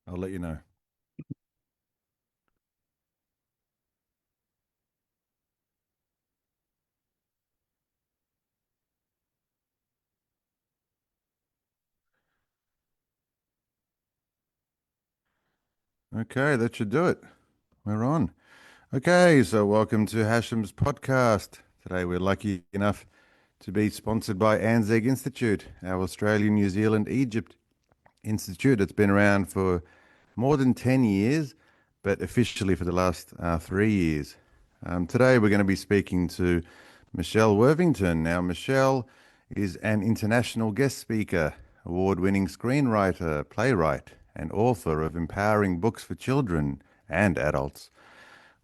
I'll let you know. Okay, that should do it. We're on. Okay, so welcome to Hashem's podcast. Today we're lucky enough to be sponsored by ANZAC Institute, our Australian, New Zealand, Egypt institute. It's been around for more than 10 years, but officially for the last 3 years. Today we're going to be speaking to Michelle Worthington. Now, Michelle is an international guest speaker, award-winning screenwriter, playwright, and author of empowering books for children and adults.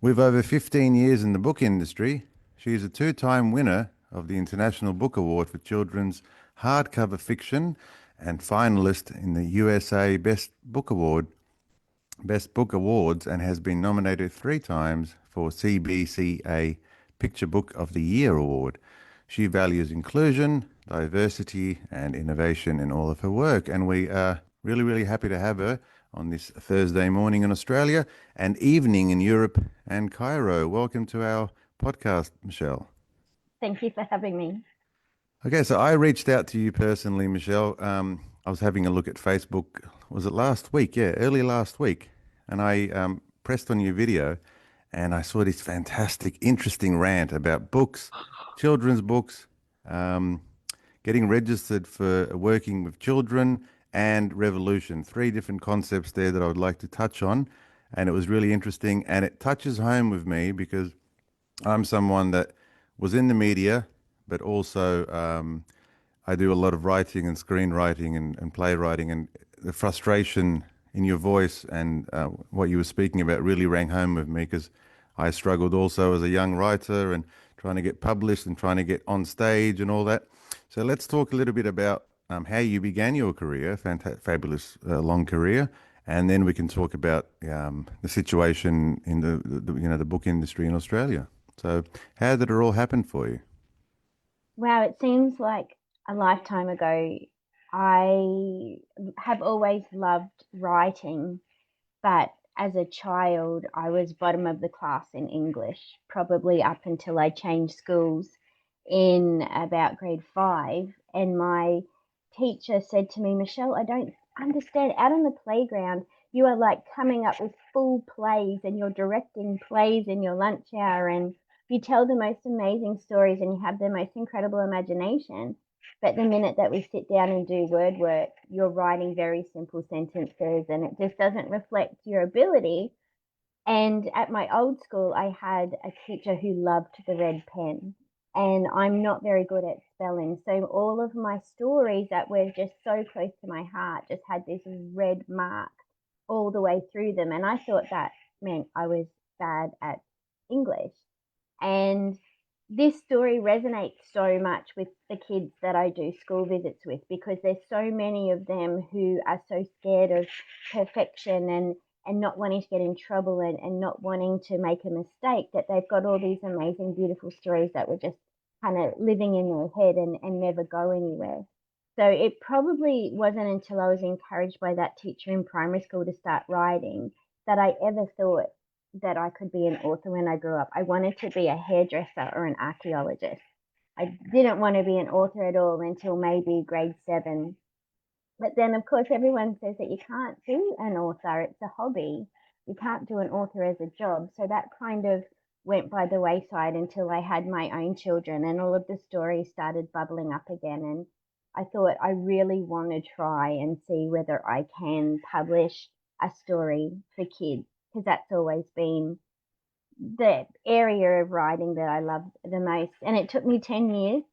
With over 15 years in the book industry, she is a two-time winner of the International Book Award for Children's Hardcover Fiction and finalist in the USA Best Book Awards, and has been nominated 3 times for CBCA Picture Book of the Year Award. She values inclusion, diversity, and innovation in all of her work, and we are really happy to have her on this Thursday morning in Australia and evening in Europe and Cairo. Welcome to our podcast, Michelle. Thank you for having me. Okay, so I reached out to you personally, Michelle. I was having a look at Facebook. Was it last week? Yeah, early last week. And I pressed on your video and I saw this fantastic, interesting rant about books, children's books, um, getting registered for working with children and revolution. 3 different concepts there that I would like to touch on. And it was really interesting. And it touches home with me because I'm someone that was in the media, but also I do a lot of writing and screenwriting and playwriting, and the frustration in your voice and what you were speaking about really rang home with me because I struggled also as a young writer and trying to get published and trying to get on stage and all that. So let's talk a little bit about how you began your career, fabulous long career, and then we can talk about the situation in the book industry in Australia. So how did it all happen for you? Wow, it seems like a lifetime ago. I have always loved writing, but as a child, I was bottom of the class in English, probably up until I changed schools in about grade 5. And my teacher said to me, Michelle, I don't understand. Out on the playground, you are like coming up with full plays and you're directing plays in your lunch hour and you tell the most amazing stories and you have the most incredible imagination. But the minute that we sit down and do word work, you're writing very simple sentences and it just doesn't reflect your ability. And at my old school, I had a teacher who loved the red pen, and I'm not very good at spelling. So all of my stories that were just so close to my heart just had this red mark all the way through them. And I thought that meant I was bad at English. And this story resonates so much with the kids that I do school visits with because there's so many of them who are so scared of perfection and not wanting to get in trouble and not wanting to make a mistake that they've got all these amazing, beautiful stories that were just kind of living in their head and never go anywhere. So it probably wasn't until I was encouraged by that teacher in primary school to start writing that I ever thought that I could be an author when I grew up. I wanted to be a hairdresser or an archaeologist. I didn't want to be an author at all until maybe grade 7. But then, of course, everyone says that you can't be an author, it's a hobby. You can't do an author as a job. So that kind of went by the wayside until I had my own children and all of the stories started bubbling up again. And I thought I really want to try and see whether I can publish a story for kids because that's always been the area of writing that I love the most. And it took me 10 years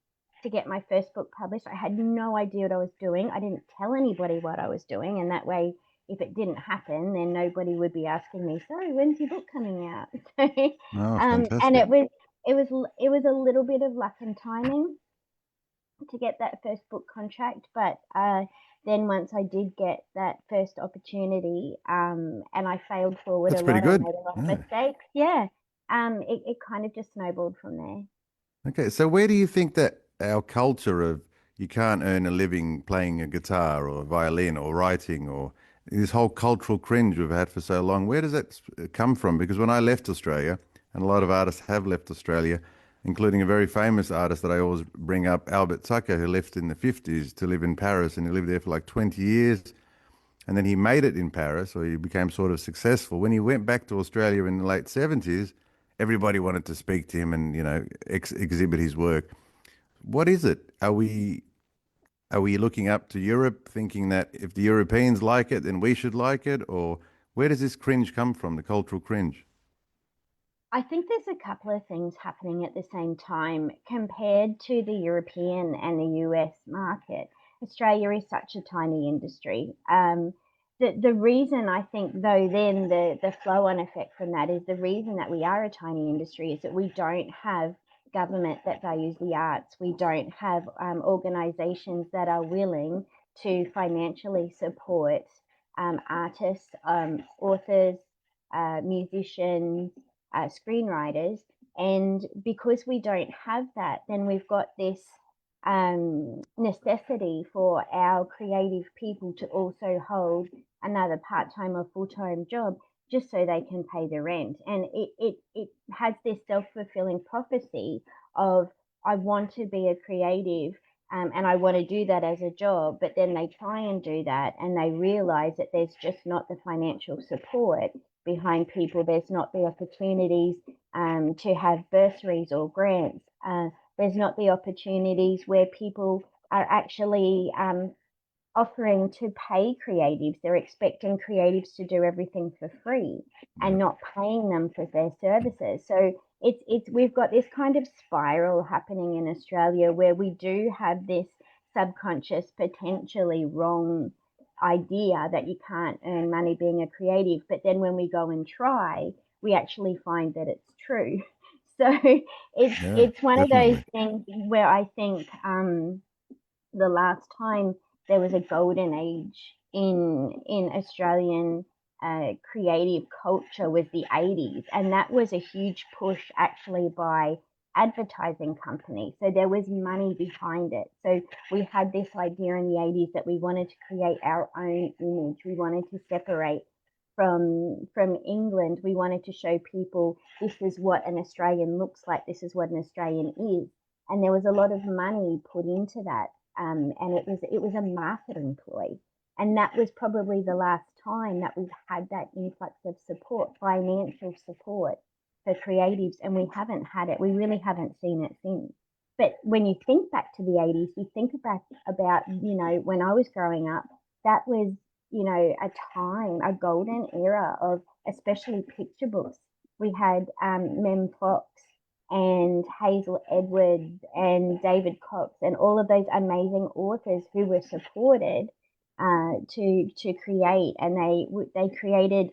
to get my first book published. I had no idea what I was doing. I didn't tell anybody what I was doing. And that way, if it didn't happen, then nobody would be asking me, sorry, when's your book coming out? Oh, And fantastic. it was a little bit of luck and timing to get that first book contract. But then once I did get that first opportunity, and I failed forward That's a pretty lot, I good. made a lot of Yeah. mistakes. Yeah, it kind of just snowballed from there. Okay, so where do you think that our culture of you can't earn a living playing a guitar or violin or writing or this whole cultural cringe we've had for so long. Where does that come from? Because when I left Australia, and a lot of artists have left Australia, including a very famous artist that I always bring up, Albert Tucker, who left in the 50s to live in Paris, and he lived there for like 20 years. And then he made it in Paris, or he became sort of successful. When he went back to Australia in the late 70s, everybody wanted to speak to him and, exhibit his work. What is it? Are we looking up to Europe, thinking that if the Europeans like it, then we should like it? Or where does this cringe come from, the cultural cringe? I think there's a couple of things happening at the same time compared to the European and the US market. Australia is such a tiny industry. The reason I think, though, then the flow on effect from that is the reason that we are a tiny industry is that we don't have government that values the arts. We don't have organizations that are willing to financially support artists, authors, musicians, screenwriters. And because we don't have that, then we've got this necessity for our creative people to also hold another part-time or full-time job just so they can pay the rent. And it has this self-fulfilling prophecy of I want to be a creative and I want to do that as a job, but then they try and do that and they realize that there's just not the financial support behind people. There's not the opportunities to have bursaries or grants. There's not the opportunities where people are actually offering to pay creatives. They're expecting creatives to do everything for free and Yep. not paying them for their services. So it's we've got this kind of spiral happening in Australia where we do have this subconscious, potentially wrong idea that you can't earn money being a creative, but then when we go and try, we actually find that it's true. So Yeah, it's one of those definitely. things where I think the last time there was a golden age in Australian creative culture was the 80s, and that was a huge push actually by advertising companies. So there was money behind it. So we had this idea in the 80s that we wanted to create our own image. We wanted to separate from England. We wanted to show people this is what an Australian looks like. This is what an Australian is, and there was a lot of money put into that, and it was a marketing ploy, and that was probably the last time that we've had that influx of support, financial support for creatives, and we haven't had it. We really haven't seen it since. But when you think back to the 80s, you think about when I was growing up, that was a time, a golden era of especially picture books. We had Mem Fox and Hazel Edwards and David Cox and all of those amazing authors who were supported to create, and they created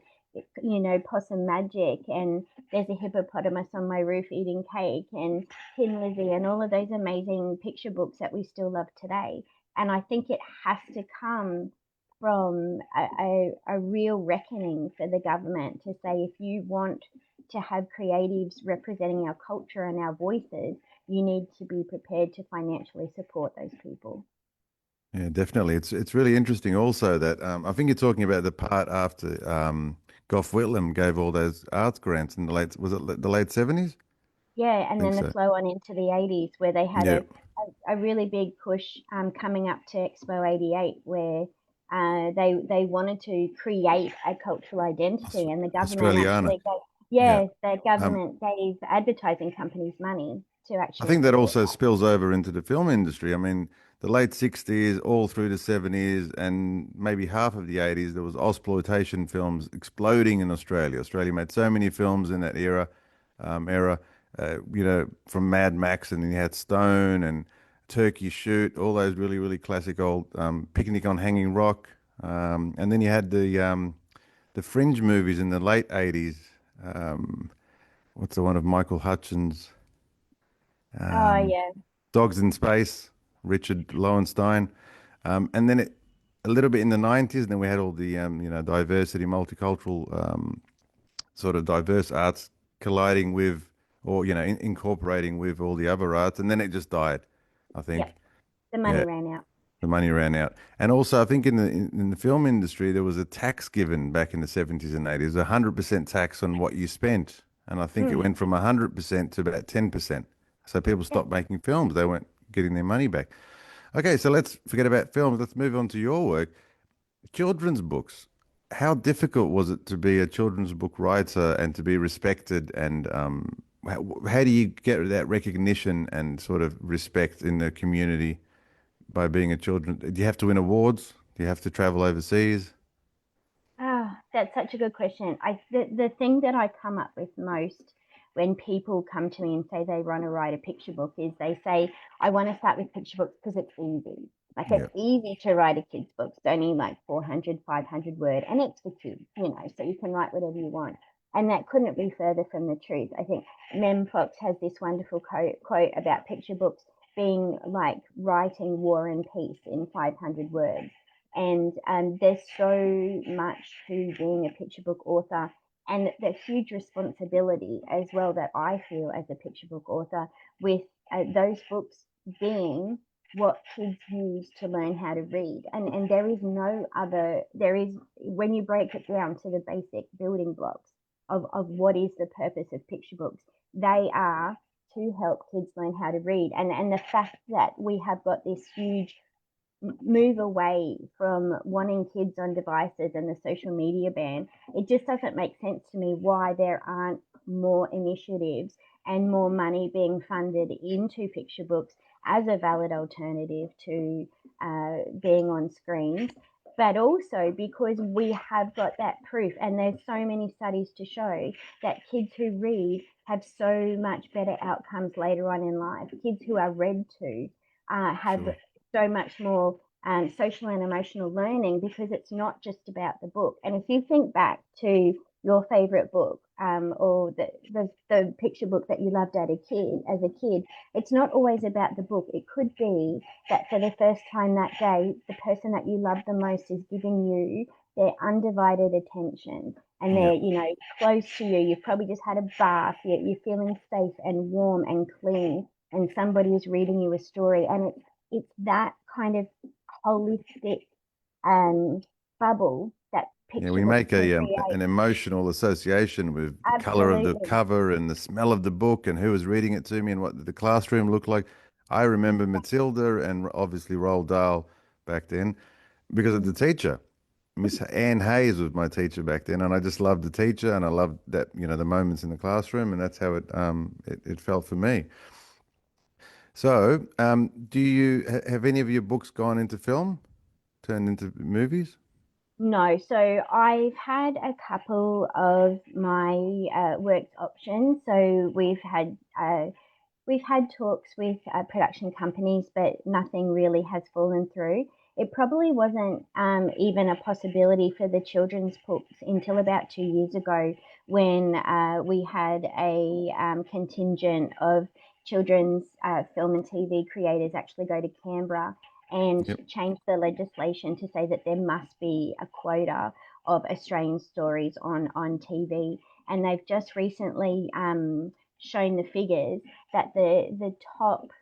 Possum Magic and There's a Hippopotamus on My Roof Eating Cake and Tin Lizzie and all of those amazing picture books that we still love today. And I think it has to come from a real reckoning for the government to say if you want to have creatives representing our culture and our voices, you need to be prepared to financially support those people. Yeah, definitely. It's really interesting also that I think you're talking about the part after Gough Whitlam gave all those arts grants in the late, was it the late 70s? Yeah, I and think then the so. flow on into the 80s where they had Yeah, a really big push coming up to Expo 88 where they wanted to create a cultural Aus- identity and the government Australiana. actually gave, Yeah. yeah, the Um, government gave advertising companies money to I actually think that support also that. spills over into the film industry. I mean, the late 60s, all through the 70s, and maybe half of the 80s, there was exploitation films exploding in Australia. Australia made so many films in that era, from Mad Max, and then you had Stone and Turkey Shoot, all those really, really classic old Picnic on Hanging Rock. And then you had the fringe movies in the late 80s. Um, what's the one of Michael Hutchins? Oh Um, yeah, Dogs in Space, Richard Lowenstein, and then a little bit in the 90s. And then we had all the diversity, multicultural, sort of diverse arts colliding with, or incorporating with all the other arts, and then it just died. I think. yep. The money Yeah, ran out. The money ran out. And also, I think in the film industry, there was a tax given back in the 70s and 80s, 100% tax on what you spent. And I think it Mm, went from 100% to about 10%. So people yeah. stopped making films. They weren't getting their money back. Okay, so let's forget about films. Let's move on to your work. Children's books. How difficult was it to be a children's book writer and to be respected? And how do you get that recognition and sort of respect in the community by being a children? Do you have to win awards? Do you have to travel overseas? Ah, that's such a good question. The thing that I come up with most when people come to me and say they want to write a picture book is they say, I want to start with picture books because it's easy. Like Yeah, it's easy to write a kid's book. It's only like 400, 500 word, and it's for kids, so you can write whatever you want. And that couldn't be further from the truth. I think Mem Fox has this wonderful quote about picture books being like writing War and Peace in 500 words. And there's so much to being a picture book author, and the huge responsibility as well that I feel as a picture book author with those books being what kids use to learn how to read. And there is no other, there is, when you break it down to the basic building blocks of what is the purpose of picture books, they are to help kids learn how to read. And the fact that we have got this huge move away from wanting kids on devices and the social media ban, it just doesn't make sense to me why there aren't more initiatives and more money being funded into picture books as a valid alternative to being on screens. But also because we have got that proof, and there's so many studies to show that kids who read have so much better outcomes later on in life. Kids who are read to have sure. so much more social and emotional learning because it's not just about the book. And if you think back to your favorite book or the picture book that you loved as a kid, it's not always about the book. It could be that for the first time that day, the person that you love the most is giving you their undivided attention, and Yeah. they're close to you. You've probably just had a bath. You're feeling safe and warm and clean, and somebody is reading you a story, and it's that kind of holistic um, bubble that Yeah, picture we books make can an create. emotional association with the color of the Absolutely. cover and the smell of the book and who was reading it to me and what the classroom looked like. I remember Matilda and obviously Roald Dahl back then because of the teacher. Miss Anne Hayes was my teacher back then, and I just loved the teacher, and I loved that, the moments in the classroom, and that's how it felt for me. So, do you have any of your books gone into film, turned into movies? No, so I've had a couple of my works options. So we've had talks with production companies, but nothing really has fallen through. It probably wasn't even a possibility for the children's books until about 2 years ago when we had a contingent of children's film and TV creators actually go to Canberra and Yep. change the legislation to say that there must be a quota of Australian stories on TV. And they've just recently shown the figures that the top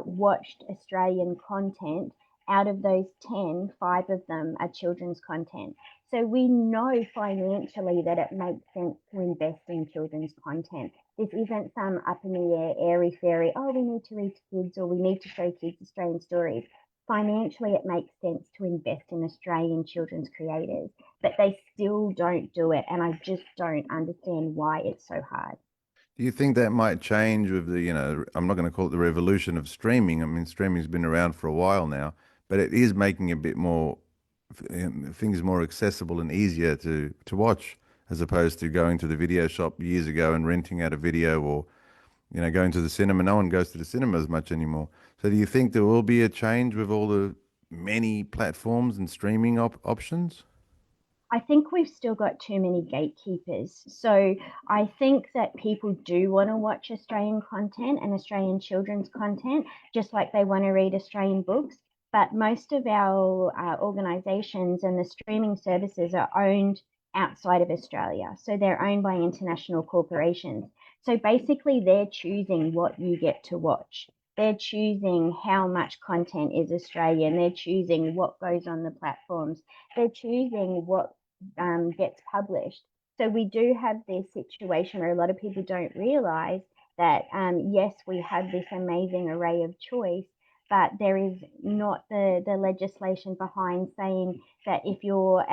watched Australian content, out of those 10, 5 of them are children's content. So we know financially that it makes sense to invest in children's content. This isn't some up in the air, airy fairy, oh, we need to read to kids or we need to show kids Australian stories. Financially, it makes sense to invest in Australian children's creators, but they still don't do it. And I just don't understand why it's so hard. Do you think that might change with the, I'm not going to call it the revolution of streaming. I mean, streaming's been around for a while now, but it is making a bit more things more accessible and easier to watch as opposed to going to the video shop years ago and renting out a video or, going to the cinema. No one goes to the cinema as much anymore. So do you think there will be a change with all the many platforms and streaming options? I think we've still got too many gatekeepers. So I think that people do want to watch Australian content and Australian children's content, just like they want to read Australian books. But most of our organisations and the streaming services are owned outside of Australia. So they're owned by international corporations. So basically, they're choosing what you get to watch. They're choosing how much content is Australian. They're choosing what goes on the platforms. They're choosing what gets published. So we do have this situation where a lot of people don't realise that yes, we have this amazing array of choice, but there is not the legislation behind saying that if you're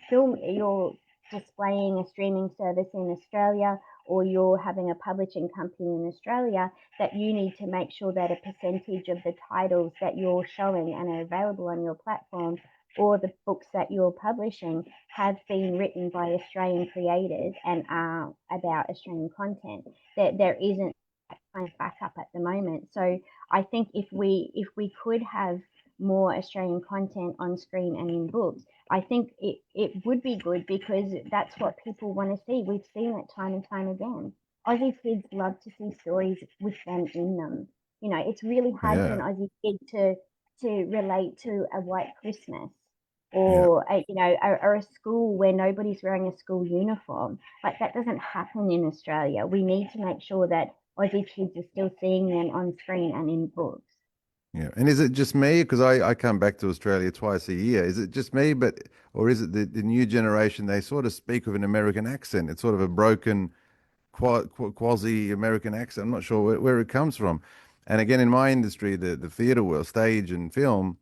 film, you're displaying a streaming service in Australia, or you're having a publishing company in Australia, that you need to make sure that a percentage of the titles that you're showing and are available on your platform, or the books that you're publishing, have been written by Australian creators and are about Australian content. That there isn't that kind of backup at the moment. So I think if we could have more Australian content on screen and in books, I think it would be good, because that's what people want to see. We've seen it time and time again. Aussie kids love to see stories with them in them. It's really hard for an Yeah, Aussie kid to relate to a white Christmas, yeah. or or a school where nobody's wearing a school uniform. Like, that doesn't happen in Australia. We need to make sure that Aussie kids are still seeing them on screen and in books. Yeah. And is it just me? Because I come back to Australia twice a year. Is it just me, or is it the new generation? They sort of speak with an American accent. It's sort of a broken quasi-American accent. I'm not sure where it comes from. And again, in my industry, the theater world, stage and film,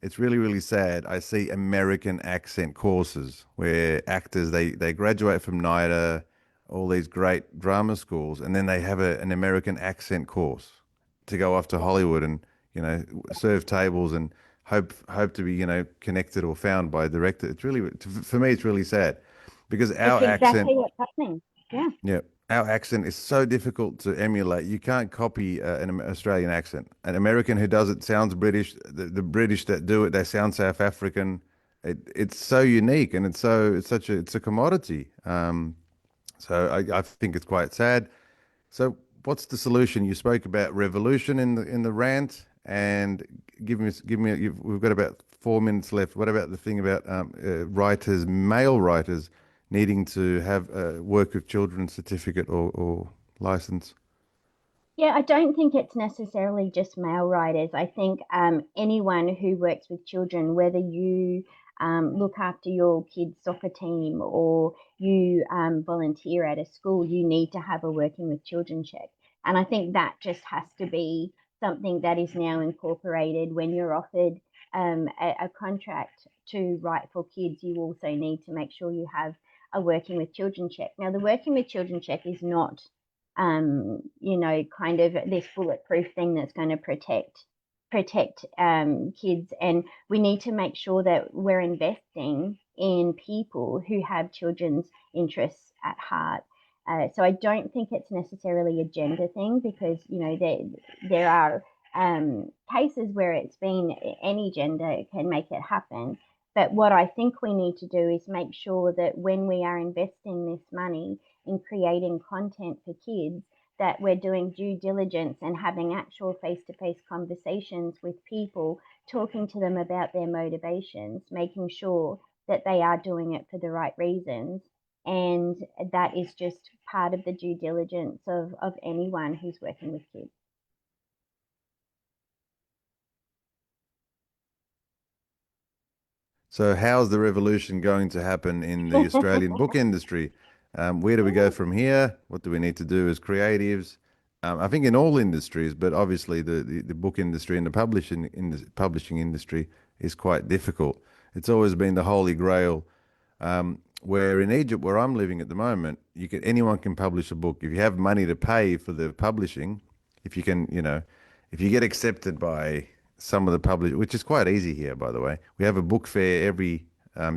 it's really, really sad. I see American accent courses where actors they graduate from NIDA, all these great drama schools, and then they have an American accent course to go off to Hollywood and serve tables and hope to be connected or found by a director. It's really, for me, it's really sad because It's our accent, exactly what's happening. Yeah. yeah, our accent is so difficult to emulate. You can't copy an Australian accent. An American who does it sounds British. The British that do it, they sound South African. It's so unique, and it's a commodity. So I think it's quite sad. So what's the solution? You spoke about revolution in the rant, and we've got about 4 minutes left. What about the thing about writers, male writers, needing to have a work with children certificate or license? Yeah, I don't think it's necessarily just male writers. I think anyone who works with children, whether you look after your kid's soccer team, or you volunteer at a school, you need to have a working with children check. And I think that just has to be something that is now incorporated when you're offered a contract to write for kids. You also need to make sure you have a working with children check. Now, the working with children check is not kind of this bulletproof thing that's going to protect kids. And we need to make sure that we're investing in people who have children's interests at heart. So I don't think it's necessarily a gender thing, because there are cases where it's been any gender can make it happen. But what I think we need to do is make sure that when we are investing this money in creating content for kids, that we're doing due diligence and having actual face-to-face conversations with people, talking to them about their motivations, making sure that they are doing it for the right reasons. And that is just part of the due diligence of anyone who's working with kids. So how's the revolution going to happen in the Australian book industry? Where do we go from here? What do we need to do as creatives? I think in all industries, but obviously the book industry and the publishing industry is quite difficult. It's always been the holy grail. Where in Egypt, where I'm living at the moment, anyone can publish a book if you have money to pay for the publishing. If you can, if you get accepted by some of the publishers, which is quite easy here, by the way. We have a book fair every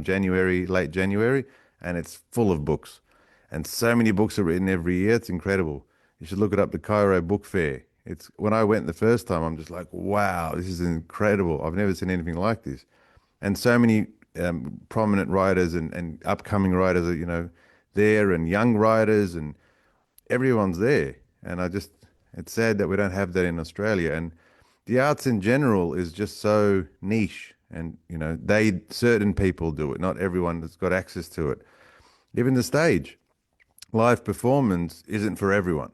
January, late January, and it's full of books. And so many books are written every year. It's incredible. You should look it up, the Cairo Book Fair. It's when I went the first time, I'm just like, wow, this is incredible. I've never seen anything like this. And so many prominent writers and upcoming writers are, there, and young writers, and everyone's there. And it's sad that we don't have that in Australia. And the arts in general is just so niche, and certain people do it. Not everyone has got access to it. Even the stage, live performance isn't for everyone.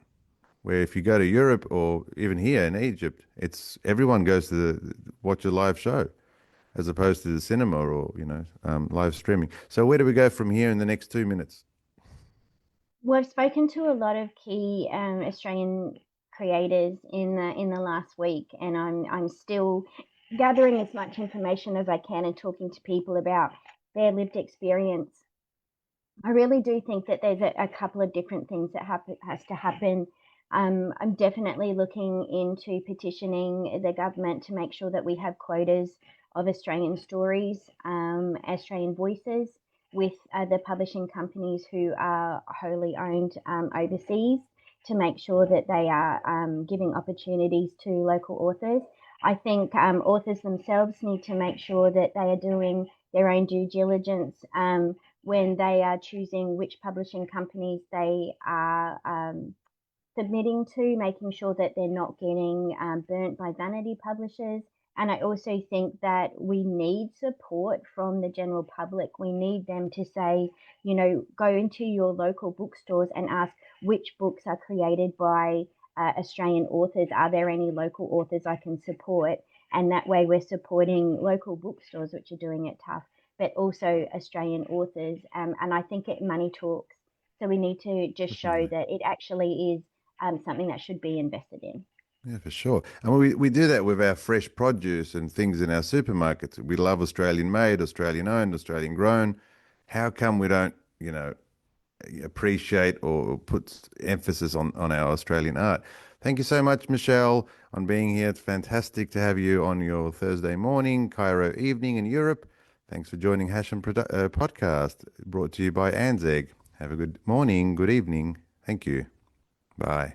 Where if you go to Europe or even here in Egypt, it's everyone goes to watch a live show as opposed to the cinema or live streaming. So where do we go from here in the next 2 minutes? Well, I've spoken to a lot of key Australian creators in the last week, and I'm still gathering as much information as I can and talking to people about their lived experience. I really do think that there's a couple of different things that has to happen. I'm definitely looking into petitioning the government to make sure that we have quotas of Australian stories, Australian voices with the publishing companies who are wholly owned overseas to make sure that they are giving opportunities to local authors. I think authors themselves need to make sure that they are doing their own due diligence when they are choosing which publishing companies they are submitting to, making sure that they're not getting burnt by vanity publishers. And I also think that we need support from the general public. We need them to say, go into your local bookstores and ask which books are created by Australian authors. Are there any local authors I can support? And that way we're supporting local bookstores, which are doing it tough, but also Australian authors. And I think money talks. So we need to just show Definitely. that it actually is something that should be invested in. Yeah, for sure. And we do that with our fresh produce and things in our supermarkets. We love Australian made, Australian owned, Australian grown. How come we don't, appreciate or put emphasis on our Australian art? Thank you so much, Michelle, on being here. It's fantastic to have you on your Thursday morning, Cairo evening in Europe. Thanks for joining Hashem podcast, brought to you by Anzeg. Have a good morning, good evening. Thank you. Bye.